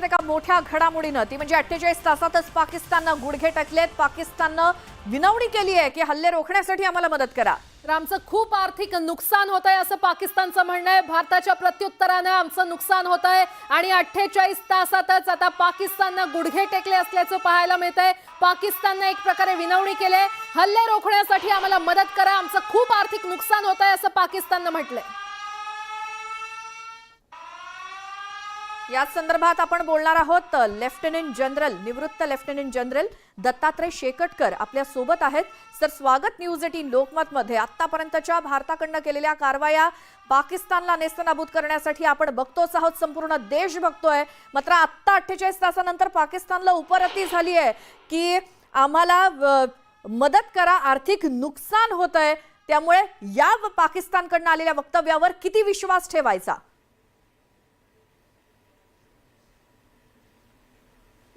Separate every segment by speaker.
Speaker 1: एका मोठ्या घडामोडीनं ती म्हणजे 48 तासातच पाकिस्ताननं गुडघे टेकलेत. पाकिस्ताननं विनवणी केली आहे की हल्ले रोखण्यासाठी आम्हाला मदत करा.
Speaker 2: आमचं खूप आर्थिक नुकसान होतंय असं पाकिस्तानचं म्हणणं आहे. भारताच्या प्रत्युत्तराने आमचं नुकसान होतंय आणि 48 तासातच आता पाकिस्ताननं गुडघे टेकले असल्याचं पाहायला मिळतंय. पाकिस्ताननं एक प्रकारे विनवणी केली, हल्ले रोखण्यासाठी आम्हाला मदत करा, आमचं खूप आर्थिक नुकसान होतंय असं पाकिस्ताननं म्हटलंय.
Speaker 1: या संदर्भात आपण बोलणार आहोत. लेफ्टनंट जनरल, निवृत्त लेफ्टनंट जनरल दत्तात्रय शेकटकर आपल्या सोबत आहेत. सर, स्वागत न्यूज 18 लोकमत मध्ये. आतापर्यंतच्या भारताकडनं केलेल्या कारवाया पाकिस्तानला नेस्तनाबूत करण्यासाठी आपण बघतोच आहोत, संपूर्ण देश बघतोय. मात्र आता 48 तासानंतर पाकिस्तानला उपरती झाली आहे की आम्हाला मदत करा, आर्थिक नुकसान होतंय. त्यामुळे या पाकिस्तानकडनं आलेल्या वक्तव्यावर किती विश्वास ठेवायचा?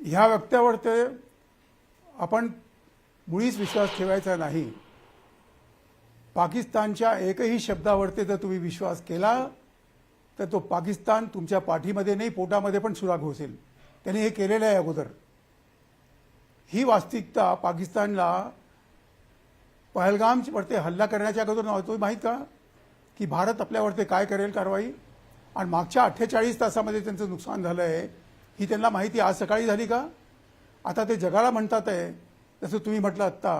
Speaker 3: ह्या वक्तव्यावर ते आपण मुळीच विश्वास ठेवायचा नाही. पाकिस्तानच्या एकही शब्दावरती जर तुम्ही विश्वास केला तर तो पाकिस्तान तुमच्या पाठीमध्ये नाही, पोटामध्ये पण सुरा घोसेल. त्याने हे केलेलं आहे अगोदर. ही वास्तविकता पाकिस्तानला पहलगामवरती हल्ला करण्याच्या अगोदर नव्हतं. माहीत का की भारत आपल्यावरती काय करेल कारवाई? आणि मागच्या 48 तासामध्ये त्यांचं नुकसान झालं आहे ही त्यांना माहिती आज सकाळी झाली का? आता ते जगाला म्हणतात आहे, जसं तुम्ही म्हटलं आत्ता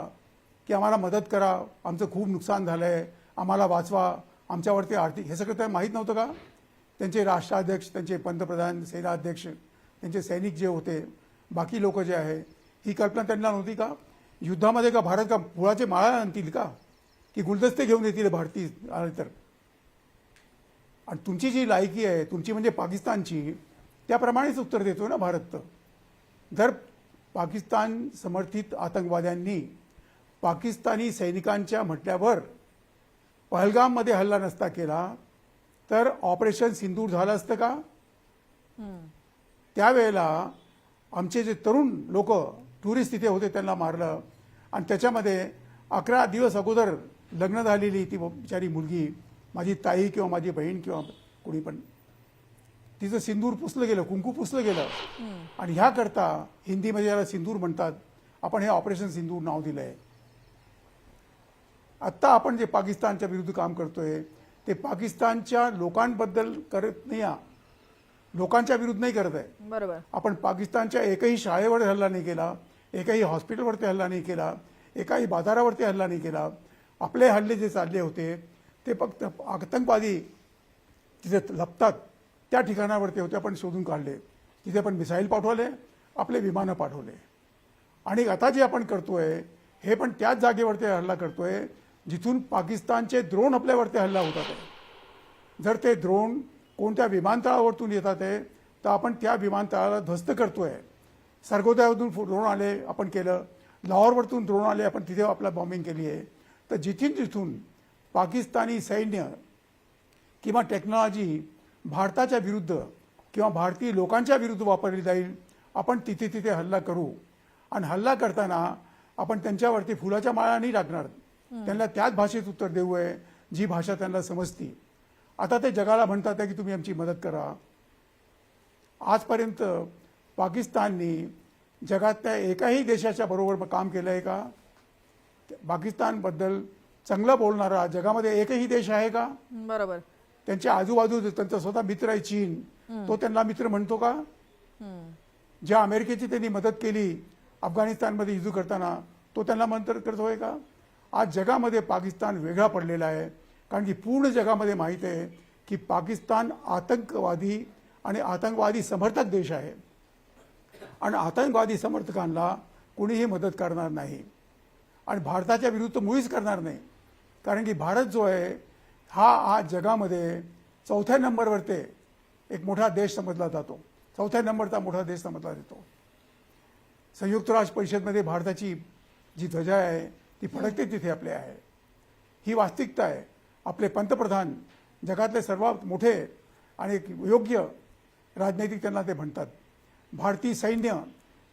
Speaker 3: की आम्हाला मदत करा, आमचं खूप नुकसान झालं आहे, आम्हाला वाचवा, आमच्यावरती आर्थिक, हे सगळं त्यांना माहीत नव्हतं का? त्यांचे राष्ट्राध्यक्ष, त्यांचे पंतप्रधान, सेनाध्यक्ष, त्यांचे सैनिक जे होते, बाकी लोक जे आहे, ही कल्पना त्यांना नव्हती का? युद्धामध्ये का भारत का फुलाचे माळा आणतील का की गुलदस्ते घेऊन येतील भारतीय आले तर? आणि तुमची जी लायकी आहे, तुमची म्हणजे पाकिस्तानची, त्याप्रमाणेच उत्तर देतो ना भारत. जर पाकिस्तान समर्थित आतंकवाद्यांनी पाकिस्तानी सैनिकांच्या म्हटल्यावर पहलगाममध्ये हल्ला नसता केला तर ऑपरेशन सिंदूर झालं असतं का? त्यावेळेला आमचे जे तरुण लोक टुरिस्ट तिथे होते त्यांना मारलं आणि त्याच्यामध्ये 11 दिवस अगोदर लग्न झालेली ती बिचारी मुलगी, माझी ताई किंवा माझी बहीण किंवा कोणी पण, तिचं सिंदूर पुसलं गेलं, कुंकू पुसलं गेलं. आणि ह्याकरता हिंदीमध्ये याला सिंदूर म्हणतात, आपण हे ऑपरेशन सिंदूर नाव दिलं आहे. आत्ता आपण जे पाकिस्तानच्या विरुद्ध काम करतोय ते पाकिस्तानच्या लोकांबद्दल करत नाही, लोकांच्या विरुद्ध नाही करत आहे.
Speaker 1: बरोबर.
Speaker 3: आपण पाकिस्तानच्या एकही शाळेवर हल्ला नाही केला, एकही हॉस्पिटलवरती हल्ला नाही केला, एकाही बाजारावरती हल्ला नाही केला. आपले हल्ले जे चालले होते ते फक्त आतंकवादी तिथे लपतात त्या ठिकाणावरती होते, आपण शोधून काढले. तिथे आपण मिसाईल पाठवले, आपले विमानं पाठवले. आणि आता जे आपण करतोय हे पण त्याच जागेवरती हल्ला करतोय जिथून पाकिस्तानचे ड्रोन आपल्यावरती हल्ला होतात आहे. जर ते ड्रोन कोणत्या विमानतळावरतून येतात आहे तर आपण त्या विमानतळाला ध्वस्त करतोय. सरगोद्यावरून ड्रोन आले आपण केलं, लाहोरवरतून ड्रोन आले आपण तिथे आपला बॉम्बिंग केली आहे. तर जिथून पाकिस्तानी सैन्य किंवा टेक्नॉलॉजी भारताच्या विरुद्ध किंवा भारतीय लोकांच्या विरुद्ध वापरली जाईल, आपण तिथे हल्ला करू. आणि हल्ला करताना आपण त्यांच्यावरती फुलाच्या माळा नाही टाकणार, त्यांना त्याच भाषेत उत्तर देऊ आहे जी भाषा त्यांना समजती. आता ते जगाला म्हणतात आहे की तुम्ही आमची मदत करा. आजपर्यंत पाकिस्ताननी जगातल्या एकाही देशाच्या बरोबर काम केलं आहे का? पाकिस्तानबद्दल चांगलं बोलणारा जगामध्ये एकही देश आहे का?
Speaker 1: बरोबर.
Speaker 3: त्यांच्या आजूबाजू त्यांचा स्वतः मित्र आहे चीन, तो त्यांना मित्र म्हणतो का? ज्या अमेरिकेची त्यांनी मदत केली अफगाणिस्तानमध्ये युद्ध करताना, तो त्यांना मंत्र करतोय का? आज जगामध्ये पाकिस्तान वेगळा पडलेला आहे, कारण की पूर्ण जगामध्ये माहीत आहे की पाकिस्तान आतंकवादी आणि आतंकवादी समर्थक देश आहे. आणि आतंकवादी समर्थकांना कोणीही मदत करणार नाही आणि भारताच्या विरुद्ध मुळीच करणार नाही. कारण की भारत जो आहे हा आज जगामध्ये 4थ्या नंबरवरती एक मोठा देश समजला जातो, 4थ्या नंबरचा मोठा देश समजला जातो. संयुक्त राष्ट्र परिषदेमध्ये भारताची जी ध्वजा आहे ती फडकते तिथे आपले आहे. ही वास्तविकता आहे. आपले पंतप्रधान जगातले सर्वात मोठे आणि एक योग्य राजनैतिक त्यांना ते म्हणतात. भारतीय सैन्य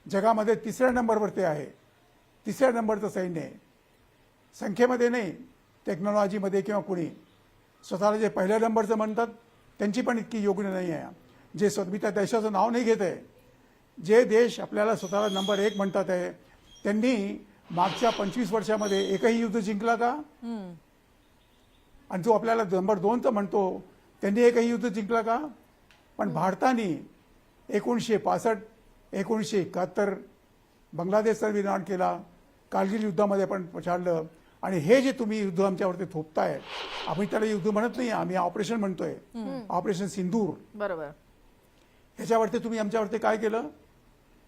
Speaker 3: जगामध्ये 3ऱ्या नंबरवरती आहे, 3ऱ्या नंबरचं सैन्य आहे. संख्येमध्ये नाही, टेक्नॉलॉजीमध्ये किंवा कुणी. स्वतःला जे पहिल्या नंबरचं म्हणतात त्यांची पण इतकी योग्य नाही आहे. जे मी त्या देशाचं नाव नाही घेत आहे, जे देश आपल्याला स्वतःला नंबर 1 म्हणतात आहे त्यांनी मागच्या 25 वर्षामध्ये एकही युद्ध जिंकला का? आणि जो आपल्याला नंबर 2 तर म्हणतो त्यांनी एकही युद्ध जिंकला का? पण भारताने 1965 1971 बांगलादेशचा विनाश केला, कारगिल युद्धामध्ये पण पछाडलं. आणि हे जे तुम्ही युद्ध आमच्यावरती थोपताय, आम्ही त्याला युद्ध म्हणत नाही, आम्ही ऑपरेशन म्हणतोय, ऑपरेशन सिंदूर.
Speaker 1: बरोबर.
Speaker 3: ह्याच्यावरती तुम्ही आमच्यावरती काय केलं?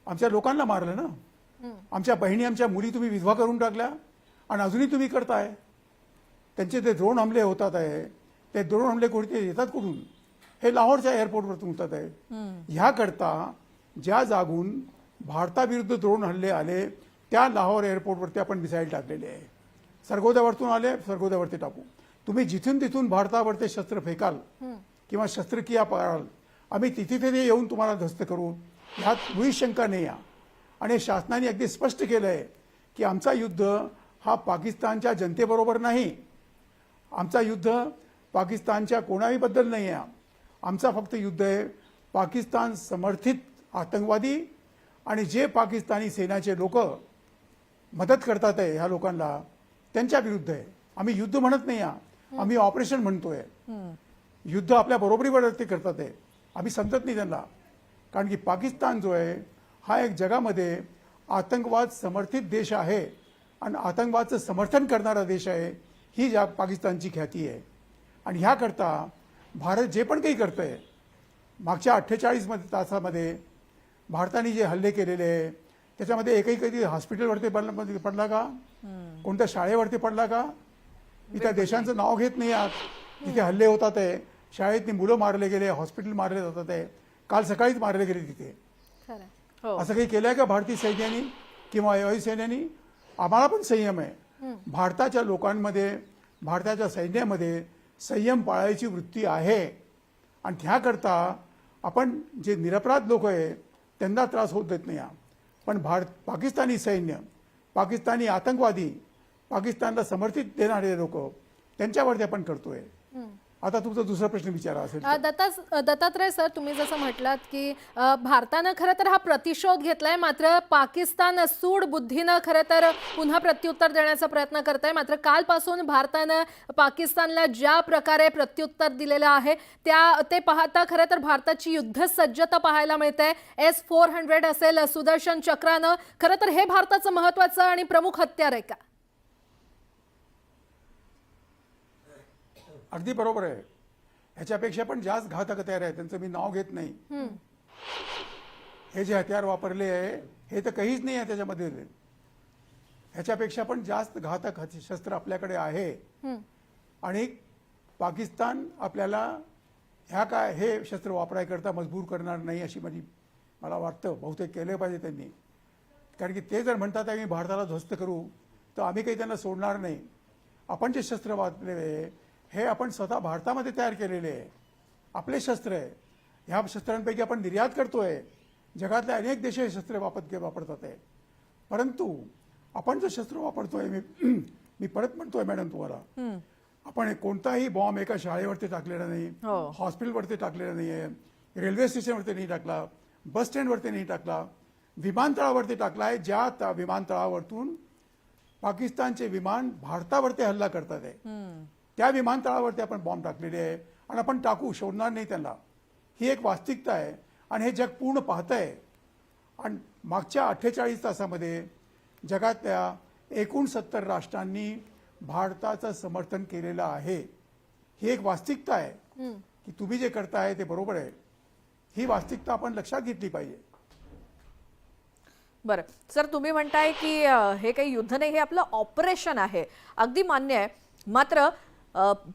Speaker 3: आमच्या लोकांना मारलं ना. आमच्या बहिणी, आमच्या मुली तुम्ही विधवा करून टाकल्या आणि अजूनही तुम्ही करताय. त्यांचे ते ड्रोन हमले होतात आहे, ते ड्रोन हमले कोणते येतात कुठून? हे लाहोरच्या एअरपोर्टवरतून होतात आहे. ह्याकरता ज्या जागून भारताविरुद्ध ड्रोन हल्ले आले त्या लाहोर एअरपोर्टवरती आपण मिसाईल टाकलेले आहे. सरगोद्यावरतून आले, सरगोद्यावरती टाकू. तुम्ही जिथून तिथून भारतावरती शस्त्र फेकाल किंवा शस्त्रक्रिया कराल, आम्ही तिथे येऊन तुम्हाला ध्वस्त करू, ह्यात मुळी शंका नाही आहे. आणि शासनाने अगदी स्पष्ट केलं आहे की आमचा युद्ध हा पाकिस्तानच्या जनतेबरोबर नाही, आमचा युद्ध पाकिस्तानच्या कोणाहीबद्दल नाही आहे. आमचा फक्त युद्ध आहे पाकिस्तान समर्थित आतंकवादी आणि जे पाकिस्तानी सेनाचे लोक मदत करतात आहे ह्या लोकांना, त्यांच्या विरुद्ध आहे. आम्ही युद्ध म्हणत नाही आहे, आम्ही ऑपरेशन म्हणतोय. युद्ध आपल्या बरोबरीवर ते करतात आहे, आम्ही समजत नाही त्यांना. कारण की पाकिस्तान जो आहे हा एक जगामध्ये आतंकवाद समर्थित देश आहे आणि आतंकवादचं समर्थन करणारा देश आहे, ही ज्या पाकिस्तानची ख्याती आहे. आणि ह्याकरता भारत जे पण काही करतोय, मागच्या 48 तासामध्ये भारताने जे हल्ले केलेले आहे त्याच्यामध्ये एकही कधी हॉस्पिटलवरती पडला का? कोणत्या शाळेवरती पडला का? मी त्या देशांचं नाव घेत नाही आहात, तिथे हल्ले होतात आहे, शाळेतनी मुलं मारले गेले, हॉस्पिटल मारले जातात आहे, काल सकाळीच मारले गेले तिथे.
Speaker 1: हो.
Speaker 3: असं काही केलंय का भारतीय सैन्याने किंवा वायुसैन्याने? आम्हाला पण संयम आहे. भारताच्या लोकांमध्ये, भारताच्या सैन्यामध्ये संयम पाळायची वृत्ती आहे. आणि त्याकरता आपण जे निरपराध लोक आहे त्यांना त्रास होत देत नाही. पण पाकिस्तानी सैन्य, पाकिस्तानी आतंकवादी, पाकिस्तानला समर्थित देणारे लोक, त्यांच्यावरती आपण करतोय. आता तुमचा दुसरा प्रश्न विचारा असेल.
Speaker 2: दत्तात्रय सर, तुम्ही जसं म्हटलात की भारतानं खरं तर हा प्रतिशोध घेतलाय, मात्र पाकिस्तान सूड बुद्धीनं खरं तर पुन्हा प्रत्युत्तर देण्याचा प्रयत्न करत आहे. मात्र कालपासून भारतानं पाकिस्तानला ज्या प्रकारे प्रत्युत्तर दिलेलं आहे ते पाहता खरं तर भारताची युद्ध सज्जता पाहायला मिळते. S-400 असेल, सुदर्शन चक्रानं, खरं तर हे भारताचं महत्वाचं आणि प्रमुख हत्यार आहे का?
Speaker 3: अगदी बरोबर आहे. ह्याच्यापेक्षा पण जास्त घातक हत्यार आहे, त्यांचं मी नाव घेत नाही. हे जे हत्यार वापरले आहे हे तर काहीच नाही आहे त्याच्यामध्ये. ह्याच्यापेक्षा पण जास्त घातक शस्त्र आपल्याकडे आहे. आणि पाकिस्तान आपल्याला हे शस्त्र वापरायकरता मजबूर करणार नाही अशी मला वाटतं. बहुतेक केलं पाहिजे त्यांनी. कारण की ते जर म्हणतात आम्ही भारताला ध्वस्त करू, तर आम्ही काही त्यांना सोडणार नाही. आपण जे शस्त्र वापरले हे आपण स्वतः भारतामध्ये तयार केलेले आहे, आपले शस्त्र आहे. ह्या शस्त्रांपैकी आपण निर्यात करतोय. जगातले अनेक देश हे शस्त्र वापरतात आहे. परंतु आपण जे शस्त्र वापरतोय, मी परत म्हणतोय मॅडम तुम्हाला, आपण कोणताही बॉम्ब एका शाळेवरती टाकलेला नाही, हॉस्पिटलवरती टाकलेला नाही आहे, रेल्वे स्टेशनवरती नाही टाकला, बस स्टँडवरती नाही टाकला, विमानतळावरती टाकलाय. ज्या विमानतळावरतून पाकिस्तानचे विमान भारतावरती हल्ला करतात आहे, त्या विमानतळावरती आपण बॉम्ब टाकलेले आहे. आणि आपण टाकू, शोधणार नाही त्यांना. ही एक वास्तविकता आहे आणि हे जग पूर्ण पाहत आहे. आणि मागच्या 48 तासामध्ये जगातल्या 69 राष्ट्रांनी भारताचं समर्थन केलेलं आहे. ही एक वास्तविकता आहे की तुम्ही जे करताय ते बरोबर आहे. ही वास्तविकता आपण लक्षात घेतली पाहिजे.
Speaker 1: बरं सर, तुम्ही म्हणताय की हे काही युद्ध नाही, हे आपलं ऑपरेशन आहे. अगदी मान्य आहे. मात्र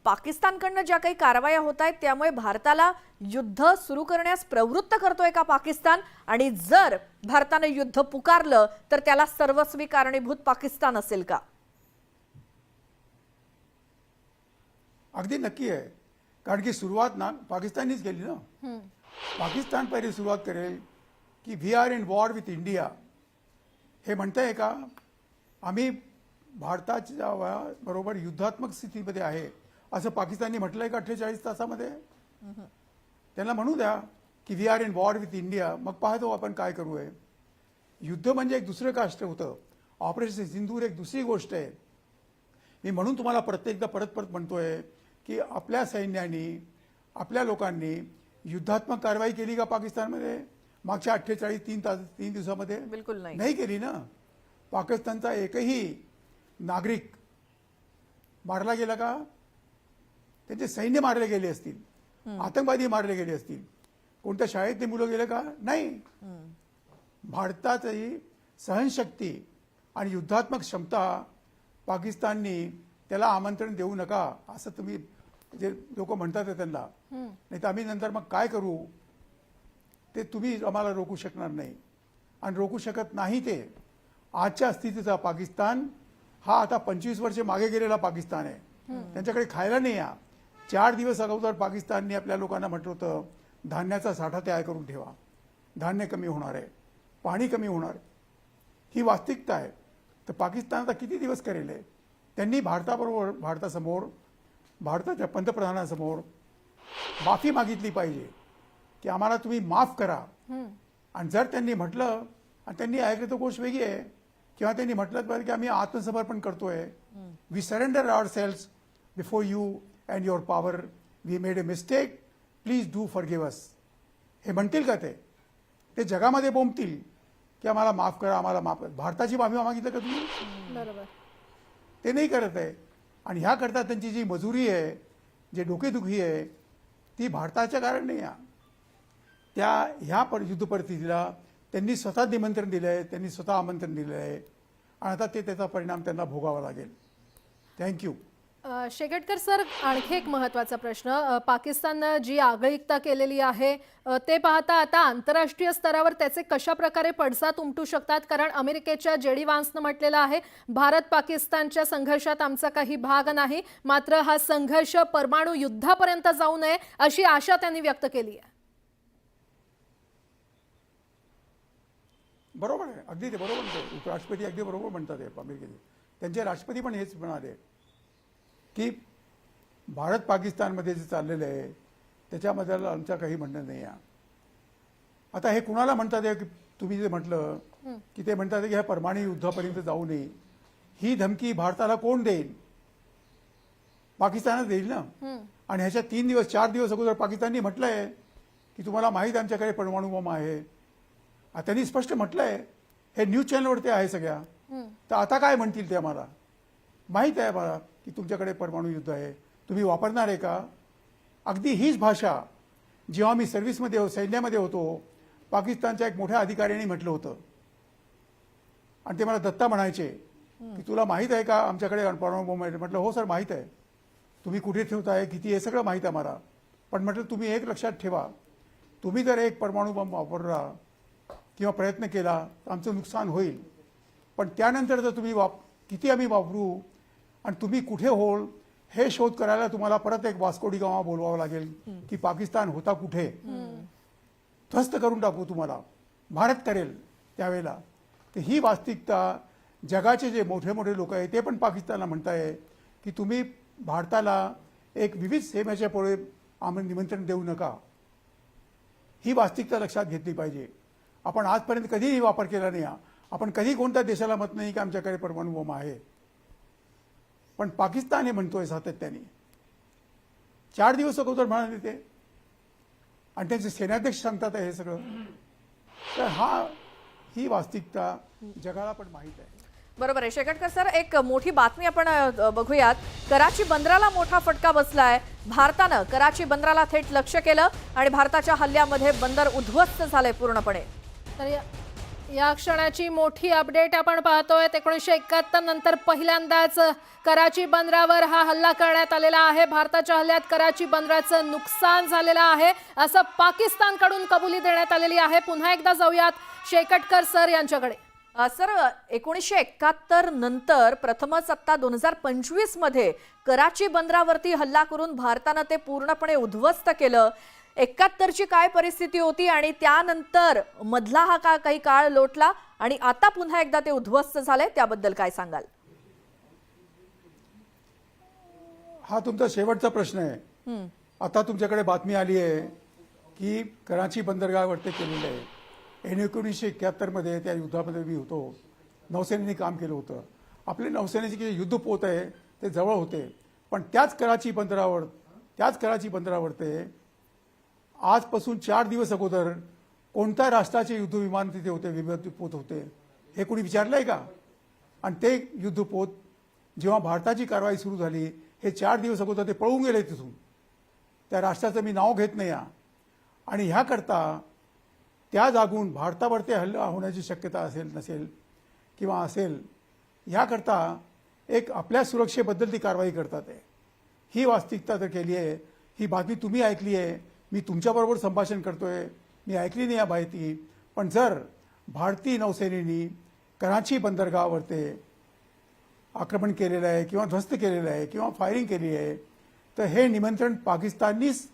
Speaker 1: पाकिस्तानकडनं ज्या काही कारवाया होत आहेत त्यामुळे भारताला युद्ध सुरू करण्यास प्रवृत्त करतोय का पाकिस्तान? आणि जर भारताने युद्ध पुकारलं तर त्याला सर्वस्वी कारणीभूत पाकिस्तान असेल का?
Speaker 3: अगदी नक्की आहे. कारण की सुरुवात ना पाकिस्ताननीच केली ना. पाकिस्तान पहिले सुरुवात करेल की we are in war with India. हे म्हणताय का आम्ही भारताच्या बरोबर युद्धात्मक स्थितीमध्ये आहे असं पाकिस्ताननी म्हटलंय का 48 तासामध्ये? त्यांना म्हणू द्या. की we are in war with India, मग पाहतो आपण काय करू आहे. युद्ध म्हणजे एक दुसरं राष्ट्र होतं, ऑपरेशन सिंदूर एक दुसरी गोष्ट आहे. मी म्हणून तुम्हाला प्रत्येकदा परत परत म्हणतोय की आपल्या सैन्याने, आपल्या लोकांनी युद्धात्मक कारवाई केली का पाकिस्तानमध्ये मागच्या 48 दिवसामध्ये?
Speaker 1: बिलकुल नाही.
Speaker 3: नाही केली ना. पाकिस्तानचा एकही नागरिक मारला गेला का? त्यांचे सैन्य मारले गेले असतील, आतंकवादी मारले गेले असतील, कोणत्या शाळेतली मुलं गेले का? नाही. भारताची सहनशक्ती आणि युद्धात्मक क्षमता पाकिस्ताननी त्याला आमंत्रण देऊ नका असं तुम्ही जे लोक म्हणतात त्यांना, नाही तर आम्ही नंतर मग काय करू ते तुम्ही आम्हाला रोखू शकणार नाही. आणि रोखू शकत नाही ते. आजच्या स्थितीचा पाकिस्तान हा आता 25 वर्षे मागे गेलेला पाकिस्तान आहे. त्यांच्याकडे खायला नाही आहे. 4 दिवस अगोदर पाकिस्तानने आपल्या लोकांना म्हटलं होतं धान्याचा साठा तयार करून ठेवा, धान्य कमी होणार आहे, पाणी कमी होणार आहे. ही वास्तविकता आहे. तर पाकिस्तान आता किती दिवस करेल आहे? त्यांनी भारताबरोबर, भारतासमोर, भारताच्या पंतप्रधानासमोर माफी मागितली पाहिजे की आम्हाला तुम्ही माफ करा. आणि जर त्यांनी म्हटलं आणि त्यांनी ऐकलं तर गोष्ट वेगळी आहे. किंवा त्यांनी म्हटलं पाहिजे की आम्ही आत्मसमर्पण करतोय, we surrender our selves before you and your power, we made a mistake, please do forgive us. हे म्हणतील का ते जगामध्ये बोंबतील की आम्हाला माफ करा, आम्हाला माफ करा. भारताची माफी मागितलं का तुम्ही?
Speaker 2: बरोबर.
Speaker 3: ते नाही करत आहे. आणि ह्याकरता त्यांची जी मजुरी आहे, जे डोकेदुखी आहे, ती भारताच्या कारण नाही आहे. ह्या युद्ध परिस्थितीला त्यांनी स्वतः निमंत्रण दिलं आहे, त्यांनी स्वतः आमंत्रण दिलं आहे. आणि आता त्याचा परिणाम त्यांना भोगावा लागेल. थँक्यू.
Speaker 2: शेकटकर सर, आणखी एक महत्त्वाचा प्रश्न. पाकिस्ताननं जी आगळिकता केलेली आहे ते पाहता आता आंतरराष्ट्रीय स्तरावर त्याचे कशा प्रकारे पडसाद उमटू शकतात? कारण अमेरिकेच्या जेडी वान्सनं म्हटलेलं आहे भारत पाकिस्तानच्या संघर्षात आमचा काही भाग नाही, मात्र हा संघर्ष परमाणु युद्धापर्यंत जाऊ नये अशी आशा त्यांनी व्यक्त केली आहे.
Speaker 3: बरोबर आहे, अगदी ते बरोबर म्हणतात. उपराष्ट्रपती अगदी बरोबर म्हणतात हे अमेरिकेचे. त्यांचे राष्ट्रपती पण हेच म्हणाले की भारत पाकिस्तानमध्ये जे चाललेलं आहे त्याच्यामध्ये आमचं काही म्हणणं नाही आहे. आता हे कुणाला म्हणतात की तुम्ही जे म्हटलं की ते म्हणतात की ह्या परमाणु युद्धापर्यंत जाऊ नये, ही धमकी भारताला कोण देईल? पाकिस्तानच देईल ना. आणि ह्याच्या 4 दिवस अगोदर पाकिस्ताननी म्हटलंय की तुम्हाला माहीत आमच्याकडे परमाणु बॉम्ब आहे. त्यांनी स्पष्ट म्हटलंय, हे न्यूज चॅनलवरती आहे सगळ्या. तर आता काय म्हणतील ते आम्हाला माहीत आहे मला की तुमच्याकडे परमाणु युद्ध आहे, तुम्ही वापरणार आहे का? अगदी हीच भाषा जेव्हा मी सर्व्हिसमध्ये सैन्यामध्ये होतो, पाकिस्तानच्या एक मोठ्या अधिकाऱ्यांनी म्हटलं होतं. आणि ते मला दत्ता म्हणायचे की तुला माहीत आहे का आमच्याकडे परमाणु बॉम्ब आहे? म्हटलं हो सर माहीत आहे. तुम्ही कुठे ठेवताय, किती, हे सगळं माहीत आहे मला. पण म्हटलं तुम्ही एक लक्षात ठेवा, तुम्ही जर एक परमाणु बॉम्ब वापरला किंवा प्रयत्न केला तर आमचं नुकसान होईल. पण त्यानंतर जर तुम्ही किती आम्ही वापरू आणि तुम्ही कुठे होल हे शोध करायला तुम्हाला परत एक वास्को डी गामा बोलवावं लागेल की पाकिस्तान होता कुठे, ध्वस्त करून टाकू तुम्हाला, भारत करेल त्यावेळेला. तर ही वास्तविकता जगाचे जे मोठे मोठे लोक आहेत ते पण पाकिस्तानला म्हणताय की तुम्ही भारताला एक विविध सेवेच्या पुढे निमंत्रण देऊ नका. ही वास्तविकता लक्षात घेतली पाहिजे. आपण आजपर्यंत कधीही वापर केला नाही. आपण कधी कोणत्या देशाला मत नाही की आमच्याकडे परमाणु बॉम्ब आहे. पण पाकिस्तान हे म्हणतोय सातत्याने. 4 दिवस अगोदर म्हणाले ते, आणि त्यांचे सेनाध्यक्ष सांगतात हे सगळं. तर ही वास्तविकता जगाला पण माहीत आहे.
Speaker 1: बरोबर आहे. शेकटकर सर, एक मोठी बातमी आपण बघूयात. कराची बंदराला मोठा फटका बसलाय. भारतानं कराची बंदराला थेट लक्ष्य केलं आणि भारताच्या हल्ल्यामध्ये बंदर उद्ध्वस्त झालंय पूर्णपणे.
Speaker 2: तर या क्षणाची मोठी अपडेट आपण पाहतोय. 1971 नंतर पहिल्यांदाच कराची बंदरावर हा हल्ला करण्यात आलेला आहे. भारताच्या हल्ल्यात कराची बंदराचं नुकसान झालेलं आहे असं पाकिस्तानकडून कबुली देण्यात आलेली आहे. पुन्हा एकदा जाऊयात शेकटकर सर यांच्याकडे.
Speaker 1: सर, 1971 नंतर प्रथमच आता 2025 मध्ये कराची बंदरावरती हल्ला करून भारतानं ते पूर्णपणे उद्ध्वस्त केलं. 71ची काय परिस्थिती होती आणि त्यानंतर मधला हा काही काळ लोटला आणि आता पुन्हा एकदा ते उद्ध्वस्त झाले, त्याबद्दल काय सांगाल?
Speaker 3: हा तुमचा शेवटचा प्रश्न आहे. आता तुमच्याकडे बातमी आली आहे की कराची बंदरगाहावरती केलेलं आहे. 1971 त्या युद्धामध्ये मी होतो, नौसेनेने काम केलं होतं. आपले नौसेनेचे जे युद्धपोत आहे ते जवळ होते, पण त्याच कराची बंदरावर ते आजपासून 4 दिवस अगोदर कोणत्या राष्ट्राचे युद्धविमान तिथे होते, युद्धपोत होते, हे कोणी विचारलंय का? आणि ते युद्धपोत जेव्हा भारताची कारवाई सुरू झाली, हे 4 दिवस अगोदर ते पळून गेले तिथून. त्या राष्ट्राचं मी नाव घेत नाही. आणि ह्याकरता त्या जागून भारतावरती हल्ला होण्याची शक्यता असेल किंवा असेल, ह्याकरता एक आपल्या सुरक्षेबद्दल ती कारवाई करतात आहे. ही वास्तविकता जर केली आहे, ही बातमी तुम्ही ऐकली आहे, मी तुमच्याबरोबर संभाषण करतोय, मी ऐकली नाही या माहिती. पण जर भारतीय नौसेनेने कराची बंदरगाहावरती आक्रमण केलेलं आहे किंवा ध्वस्त केलेलं आहे किंवा फायरिंग केली आहे, तर हे निमंत्रण पाकिस्ताननीच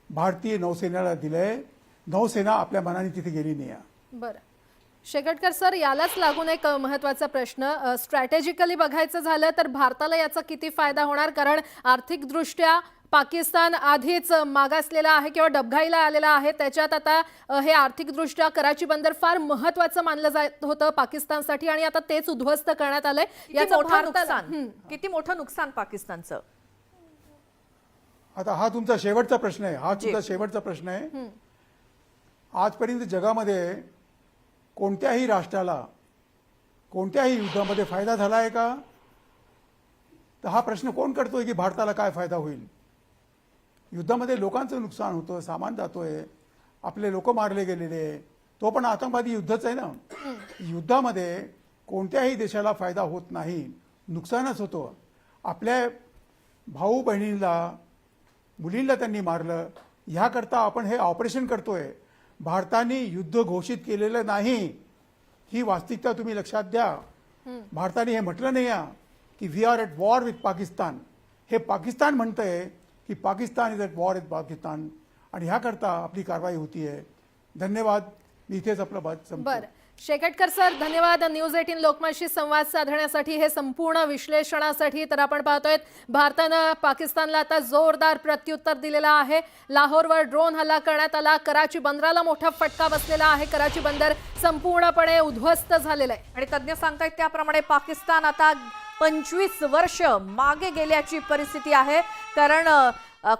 Speaker 3: भारतीय नौसेनेला दिलंय. नौसेना आपल्या मनाने तिथे गेली नाही.
Speaker 2: बरं, शेकटकर सर, यालाच लागून एक महत्त्वाचा प्रश्न, स्ट्रॅटेजिकली बघायचं झालं तर भारताला याचा किती फायदा होणार? कारण आर्थिकदृष्ट्या पाकिस्तान आधीच मागासलेला आहे किंवा डबघाईला आलेला आहे. त्याच्यात आता हे आर्थिकदृष्ट्या कराची बंदर फार महत्त्वाचं मानलं जात होतं पाकिस्तानसाठी, आणि आता तेच उद्ध्वस्त करण्यात आलंय.
Speaker 1: किती मोठं नुकसान पाकिस्तानचं?
Speaker 3: आता हा तुमचा शेवटचा प्रश्न आहे. आजपर्यंत जगामध्ये कोणत्याही राष्ट्राला कोणत्याही युद्धामध्ये फायदा झाला आहे का? तर हा प्रश्न कोण करतोय की भारताला काय फायदा होईल? युद्धामध्ये लोकांचं नुकसान होतं, सामान जातोय, आपले लोक मारले गेलेले, तो पण आतंकवादी युद्धच आहे ना. युद्धामध्ये कोणत्याही देशाला फायदा होत नाही, नुकसानच होतं. आपल्या भाऊ बहिणींना, मुलींना त्यांनी मारलं, ह्याकरता आपण हे ऑपरेशन करतोय. भारताने युद्ध घोषित केलेलं नाही, ही वास्तविकता तुम्ही लक्षात द्या. भारताने हे म्हटलं नाही की we are at war with Pakistan. हे पाकिस्तान म्हणतंय की Pakistan is at war with Pakistan, आणि ह्याकरता आपली कारवाई होतीये. धन्यवाद. मी इथेच आपलं बात संपतो.
Speaker 2: बरं, शेकटकर सर, धन्यवाद न्यूज 18 लोकमतशी संवाद साधण्यासाठी, हे संपूर्ण विश्लेषणासाठी. तर आपण पाहतोय भारतानं पाकिस्तानला आता जोरदार प्रत्युत्तर दिलेलं आहे. लाहोरवर ड्रोन हल्ला करण्यात आला, कराची बंदराला मोठा फटका बसलेला आहे, कराची बंदर संपूर्णपणे उद्ध्वस्त झालेलं आहे.
Speaker 1: आणि तज्ज्ञ सांगतायत त्याप्रमाणे पाकिस्तान आता 25 वर्ष मागे गेल्याची परिस्थिती आहे. कारण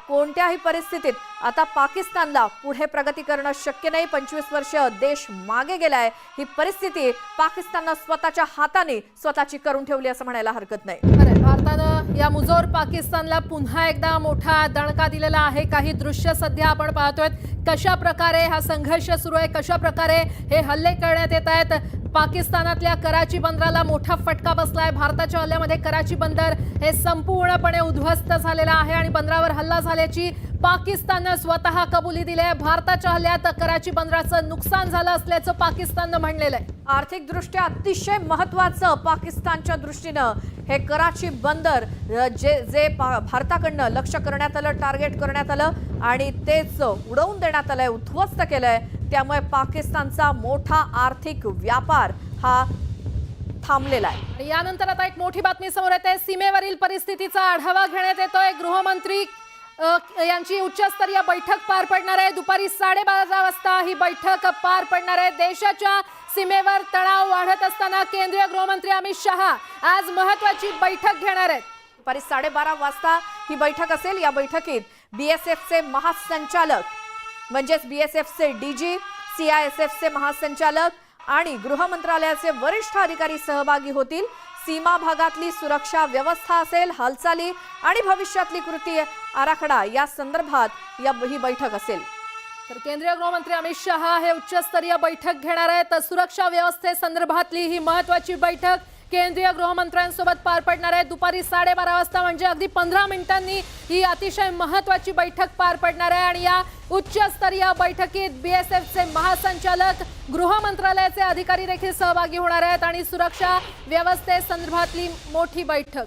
Speaker 1: कोणत्याही परिस्थितीत आता पाकिस्तानला पुढे प्रगती करणं शक्य नाही. 25 वर्ष देश मागे गेलाय. ही परिस्थिती पाकिस्ताननं स्वतःच्या हाताने स्वतःची करून ठेवली असं म्हणायला हरकत नाही.
Speaker 2: बरं, भारतानं या मुजोर पाकिस्तानला पुन्हा एकदा मोठा दणका दिलेला आहे. काही दृश्य सध्या आपण पाहतोय, कशा प्रकारे हा संघर्ष सुरू आहे, कशा प्रकारे हे हल्ले करण्यात येत आहेत. पाकिस्तानातल्या कराची बंदराला मोठा फटका बसलाय. भारताच्या हल्ल्यामध्ये कराची बंदर हे संपूर्णपणे उद्ध्वस्त झालेलं आहे आणि बंदरावर हल्ला झाल्याची पाकिस्ताननं स्वतः कबुली दिली आहे. भारताच्या हल्ल्यात कराची बंदराचं नुकसान झालं असल्याचं पाकिस्ताननं म्हणलेलं आहे.
Speaker 1: आर्थिकदृष्ट्या अतिशय महत्त्वाचं पाकिस्तानच्या दृष्टीनं हे कराची बंदर जे भारताकडनं लक्ष्य करण्यात आलं, टार्गेट करण्यात आलं आणि तेच उडवून देण्यात आलंय, उद्ध्वस्त केलंय. त्यामुळे पाकिस्तानचा मोठा आर्थिक व्यापार हा थांबलेला आहे.
Speaker 2: आणि यानंतर आता एक मोठी बातमी समोर येते. सीमेवरील परिस्थितीचा आढावा घेण्यात येतोय. गृहमंत्री यांची उच्चस्तरीय बैठक पार पडणार आहे. दुपारी 12:30 वाजता ही बैठक पार पडणार आहे. देशाच्या सीमेवर तणाव वाढत असताना केंद्रीय गृहमंत्री अमित शहा आज महत्त्वाची बैठक घेणार आहेत.
Speaker 1: दुपारी 12:30 वाजता ही बैठक असेल. या बैठकीत बीएसएफचे महासंचालक म्हणजेच बीएसएफचे डीजी, सीआयएसएफचे महासंचालक आणि गृह मंत्रालयाचे वरिष्ठ अधिकारी सहभागी होतील. सीमा भागातली सुरक्षा व्यवस्था असेल, हालचाली आणि भविष्यातली कृती आराखडा या संदर्भात ही बैठक असेल.
Speaker 2: तर केंद्रीय गृहमंत्री अमित शहा हे उच्चस्तरीय बैठक घेणार आहेत. सुरक्षा व्यवस्थेसंदर्भातली ही महत्त्वाची बैठक केंद्रीय गृहमंत्र्यांसोबत पार पडणार आहे. दुपारी 12:30 वाजता म्हणजे अगदी 15 मिनिटांनी ही अतिशय महत्त्वाची बैठक पार पडणार आहे. आणि या उच्चस्तरीय बैठकीत बीएसएफचे महासंचालक, गृह मंत्रालयाचे अधिकारी देखील सहभागी होणार आहेत आणि सुरक्षा व्यवस्थेसंदर्भातली मोठी बैठक